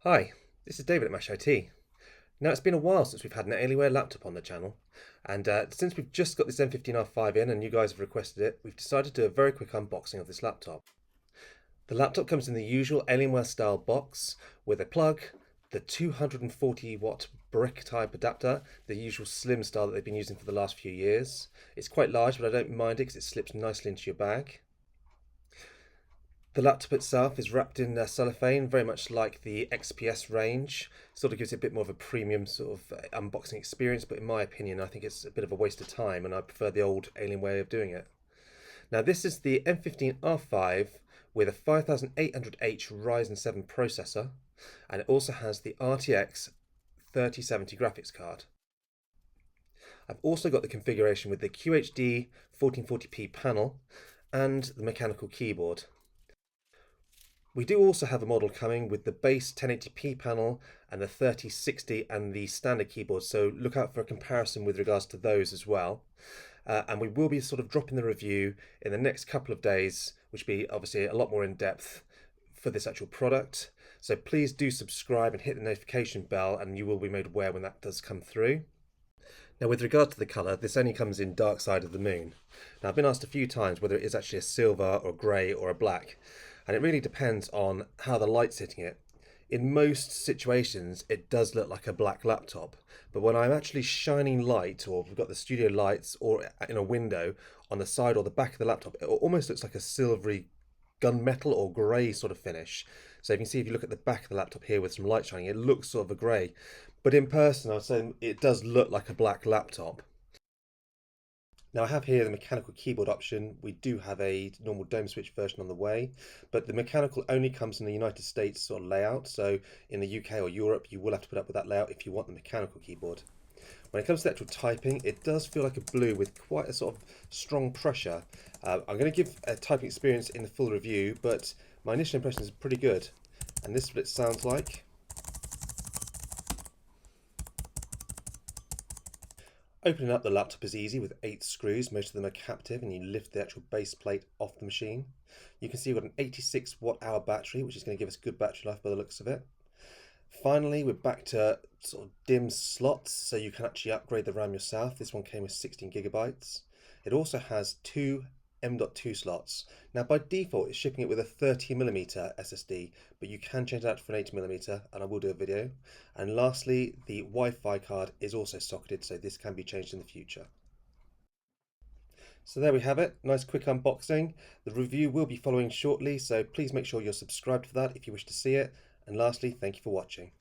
Hi, this is David at Mash IT. Now, it's been a while since we've had an Alienware laptop on the channel, and since we've just got this M15R5 in and you guys have requested it, we've decided to do a very quick unboxing of this laptop. The laptop comes in the usual Alienware style box with a plug, the 240 watt brick type adapter, the usual slim style that they've been using for the last few years. It's quite large, but I don't mind it because it slips nicely into your bag. The laptop itself is wrapped in cellophane, very much like the XPS range. Sort of gives it a bit more of a premium sort of unboxing experience, but in my opinion, I think it's a bit of a waste of time, and I prefer the old Alien way of doing it. Now, this is the M15R5 with a 5800H Ryzen 7 processor, and it also has the RTX 3070 graphics card. I've also got the configuration with the QHD 1440p panel and the mechanical keyboard. We do also have a model coming with the base 1080p panel and the 3060 and the standard keyboard, so look out for a comparison with regards to those as well. And we will be sort of dropping the review in the next couple of days, which will be obviously a lot more in depth for this actual product. So please do subscribe and hit the notification bell, and you will be made aware when that does come through. Now, with regard to the colour, this only comes in Dark Side of the Moon. Now, I've been asked a few times whether it is actually a silver or grey or a black, and it really depends on how the light's hitting it. In most situations, it does look like a black laptop, but when I'm actually shining light, or we've got the studio lights, or in a window on the side or the back of the laptop, it almost looks like a silvery gunmetal or grey sort of finish. So you can see if you look at the back of the laptop here with some light shining, it looks sort of a grey. But in person, I would say it does look like a black laptop. Now I have here the mechanical keyboard option. We do have a normal dome switch version on the way, but the mechanical only comes in the United States sort of layout. So in the UK or Europe, you will have to put up with that layout if you want the mechanical keyboard. When it comes to the actual typing, it does feel like a blue with quite a sort of strong pressure. I'm going to give a typing experience in the full review, but my initial impression is pretty good. And this is what it sounds like. Opening up the laptop is easy with 8 screws, most of them are captive, and you lift the actual base plate off the machine. You can see we've got an 86 watt hour battery, which is going to give us good battery life by the looks of it. Finally, we're back to sort of DIMM slots, so you can actually upgrade the RAM yourself. This one came with 16 gigabytes. It also has 2 M.2 slots. Now by default it's shipping it with a 30mm SSD, but you can change that for an 80mm, and I will do a video. And lastly, the Wi-Fi card is also socketed, so this can be changed in the future. So there we have it, nice quick unboxing. The review will be following shortly, so please make sure you're subscribed for that if you wish to see it. And lastly, thank you for watching.